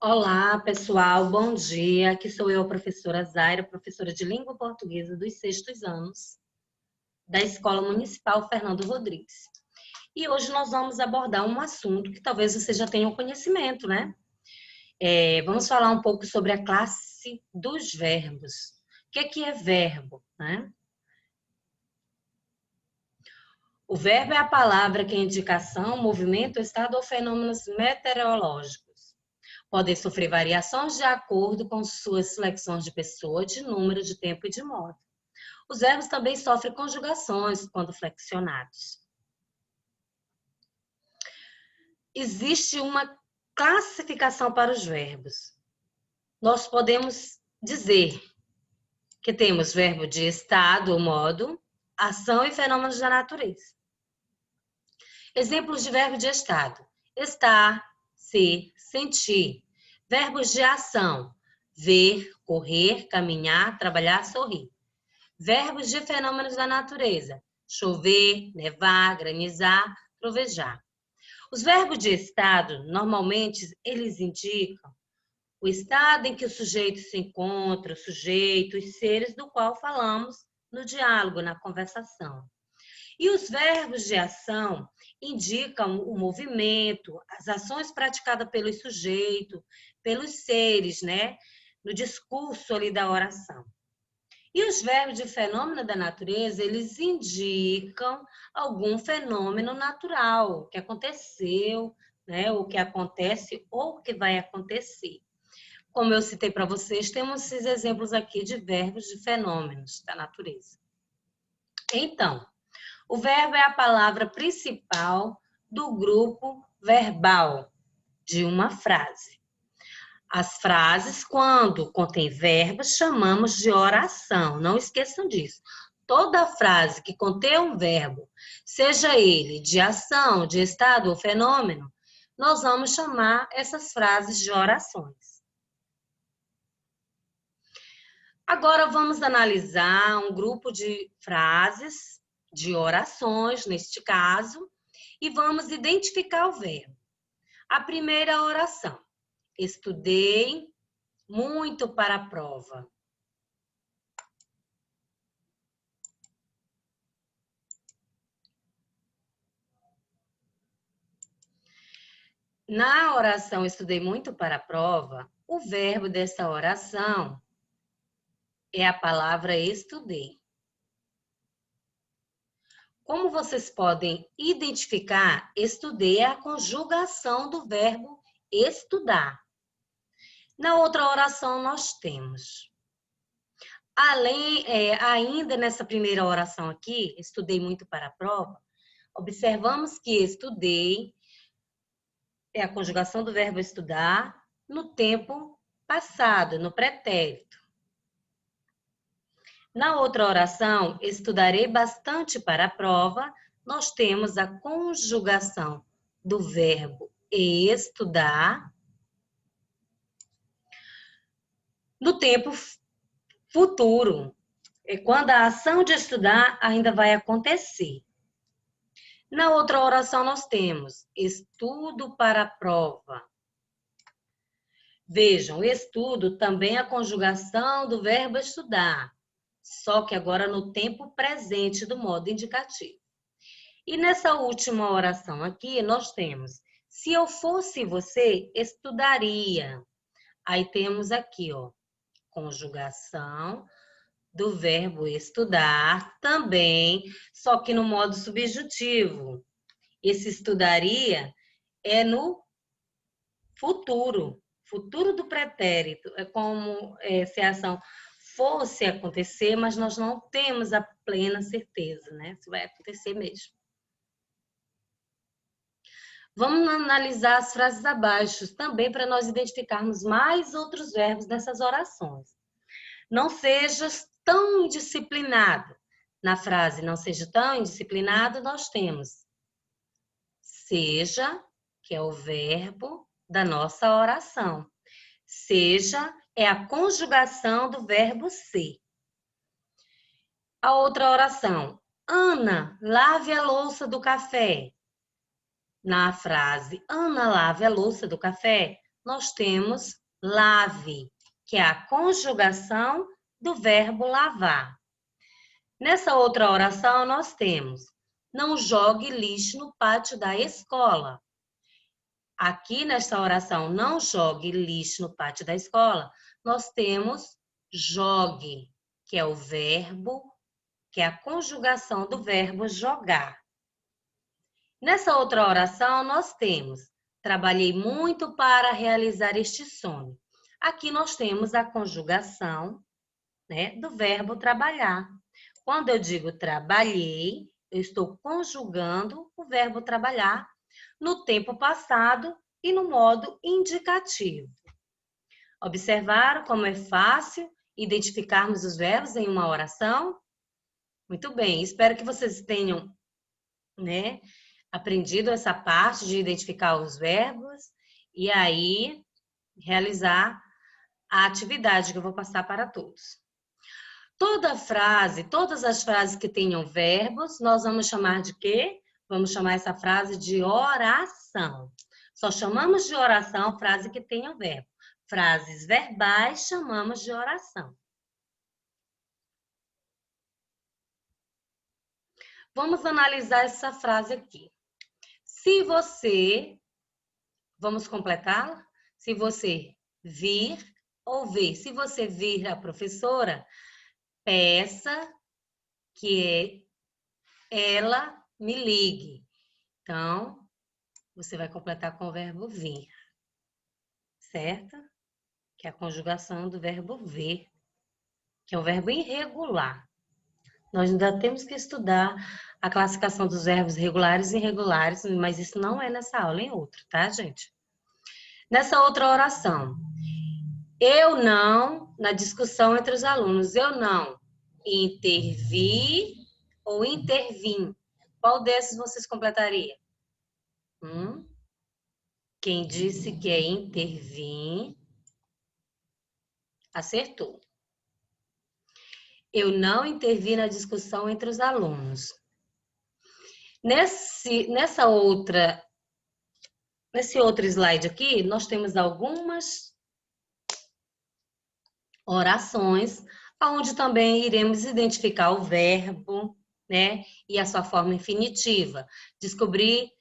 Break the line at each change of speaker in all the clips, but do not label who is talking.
Olá, pessoal, bom dia. Aqui sou eu, a professora Zaira, professora de língua portuguesa dos sextos anos da Escola Municipal Fernando Rodrigues. E hoje nós vamos abordar um assunto que talvez você já tenha conhecimento, né? Vamos falar um pouco sobre a classe dos verbos. O que é verbo, né? O verbo é a palavra que indica ação, movimento, estado ou fenômenos meteorológicos. Podem sofrer variações de acordo com suas flexões de pessoa, de número, de tempo e de modo. Os verbos também sofrem conjugações quando flexionados. Existe uma classificação para os verbos. Nós podemos dizer que temos verbo de estado ou modo, ação e fenômenos da natureza. Exemplos de verbo de estado: estar, ser, sentir. Verbos de ação: ver, correr, caminhar, trabalhar, sorrir. Verbos de fenômenos da natureza: chover, nevar, granizar, trovejar. Os verbos de estado, normalmente, eles indicam o estado em que o sujeito se encontra, o sujeito, os seres do qual falamos no diálogo, na conversação. E os verbos de ação indicam o movimento, as ações praticadas pelo sujeito, pelos seres, né? No discurso ali da oração. E os verbos de fenômeno da natureza, eles indicam algum fenômeno natural que aconteceu, né? O que acontece ou o que vai acontecer. Como eu citei para vocês, temos esses exemplos aqui de verbos de fenômenos da natureza. Então, o verbo é a palavra principal do grupo verbal de uma frase. As frases, quando contém verbos, chamamos de oração. Não esqueçam disso. Toda frase que contém um verbo, seja ele de ação, de estado ou fenômeno, nós vamos chamar essas frases de orações. Agora vamos analisar um grupo de frases, de orações, neste caso, e vamos identificar o verbo. A primeira oração: estudei muito para a prova. Na oração estudei muito para a prova, o verbo dessa oração é a palavra estudei. Como vocês podem identificar, estudei é a conjugação do verbo estudar. Na outra oração nós temos, ainda nessa primeira oração aqui, estudei muito para a prova, observamos que estudei é a conjugação do verbo estudar no tempo passado, no pretérito. Na outra oração, estudarei bastante para a prova, nós temos a conjugação do verbo estudar no tempo futuro. É quando a ação de estudar ainda vai acontecer. Na outra oração, nós temos estudo para a prova. Vejam, estudo também é a conjugação do verbo estudar, só que agora no tempo presente do modo indicativo. E nessa última oração aqui, nós temos, se eu fosse você, estudaria. Aí temos aqui, ó, conjugação do verbo estudar também, só que no modo subjuntivo. Esse estudaria é no futuro, futuro do pretérito. É como se a ação fosse acontecer, mas nós não temos a plena certeza, né? Se vai acontecer mesmo. Vamos analisar as frases abaixo também para nós identificarmos mais outros verbos nessas orações. Não sejas tão indisciplinado. Na frase não seja tão indisciplinado, nós temos seja, que é o verbo da nossa oração. Seja é a conjugação do verbo ser. A outra oração: Ana, lave a louça do café. Na frase Ana lave a louça do café, nós temos lave, que é a conjugação do verbo lavar. Nessa outra oração, nós temos não jogue lixo no pátio da escola. Aqui nessa oração, não jogue lixo no pátio da escola, nós temos jogue, que é o verbo, que é a conjugação do verbo jogar. Nessa outra oração, nós temos trabalhei muito para realizar este sonho. Aqui nós temos a conjugação, né, do verbo trabalhar. Quando eu digo trabalhei, eu estou conjugando o verbo trabalhar no tempo passado e no modo indicativo. Observaram como é fácil identificarmos os verbos em uma oração? Muito bem, espero que vocês tenham, né, aprendido essa parte de identificar os verbos e aí realizar a atividade que eu vou passar para todos. Toda frase, todas as frases que tenham verbos, nós vamos chamar de quê? Vamos chamar essa frase de oração. Só chamamos de oração frase que tenham verbo. Frases verbais chamamos de oração. Vamos analisar essa frase aqui. Se você, vamos completá-la? Se você vir ou ver, se você vir a professora, peça que ela me ligue. Então, você vai completar com o verbo vir, certo? Que é a conjugação do verbo ver, que é um verbo irregular. Nós ainda temos que estudar a classificação dos verbos regulares e irregulares, mas isso não é nessa aula, é em outra, tá, gente? Nessa outra oração, eu não, na discussão entre os alunos, eu não intervi ou intervim. Qual desses vocês completariam? Quem disse que é intervir, acertou. Eu não intervi na discussão entre os alunos. Nesse outro slide aqui, nós temos algumas orações, onde também iremos identificar o verbo, né, e a sua forma infinitiva. Descobrir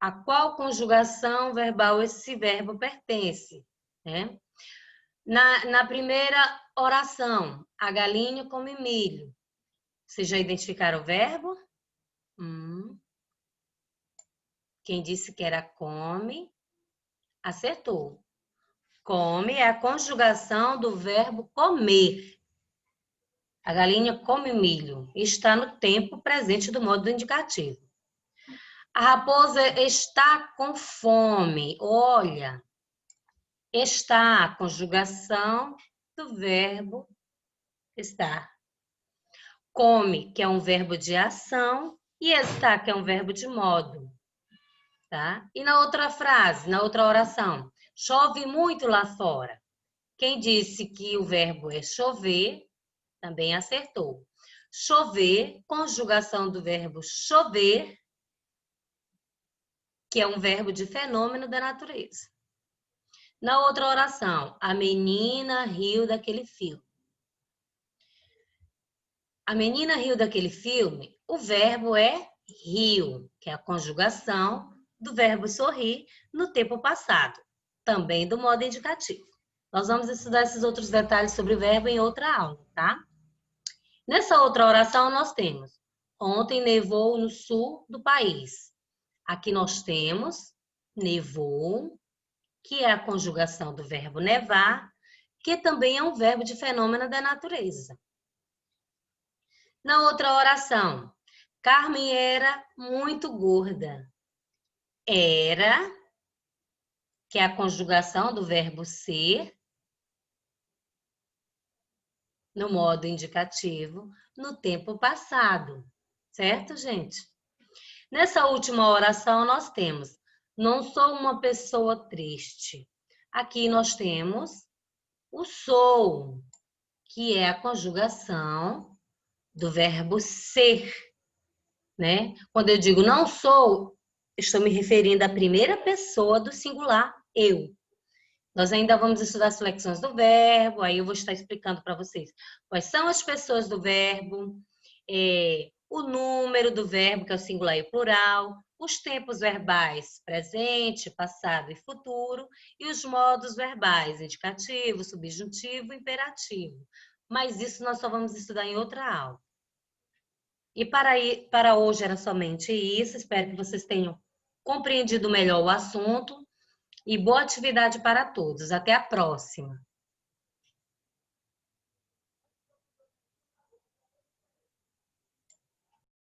a qual conjugação verbal esse verbo pertence, né? Na primeira oração, a galinha come milho. Vocês já identificaram o verbo? Quem disse que era come, acertou. Come é a conjugação do verbo comer. A galinha come milho. Está no tempo presente do modo indicativo. A raposa está com fome. Olha, está a conjugação do verbo estar. Come, que é um verbo de ação, e está, que é um verbo de modo. Tá? E na outra frase, na outra oração, chove muito lá fora. Quem disse que o verbo é chover, também acertou. Chover, conjugação do verbo chover, que é um verbo de fenômeno da natureza. Na outra oração, a menina riu daquele filme. A menina riu daquele filme, o verbo é riu, que é a conjugação do verbo sorrir no tempo passado, também do modo indicativo. Nós vamos estudar esses outros detalhes sobre o verbo em outra aula, tá? Nessa outra oração nós temos, ontem nevou no sul do país. Aqui nós temos nevou, que é a conjugação do verbo nevar, que também é um verbo de fenômeno da natureza. Na outra oração, Carmen era muito gorda. Era, que é a conjugação do verbo ser, no modo indicativo, no tempo passado. Certo, gente? Nessa última oração, nós temos, não sou uma pessoa triste. Aqui nós temos o sou, que é a conjugação do verbo ser, né? Quando eu digo não sou, estou me referindo à primeira pessoa do singular, eu. Nós ainda vamos estudar as flexões do verbo, aí eu vou estar explicando para vocês quais são as pessoas do verbo, o número do verbo, que é o singular e o plural, os tempos verbais, presente, passado e futuro, e os modos verbais, indicativo, subjuntivo, imperativo. Mas isso nós só vamos estudar em outra aula. E para hoje era somente isso. Espero que vocês tenham compreendido melhor o assunto. E boa atividade para todos. Até a próxima!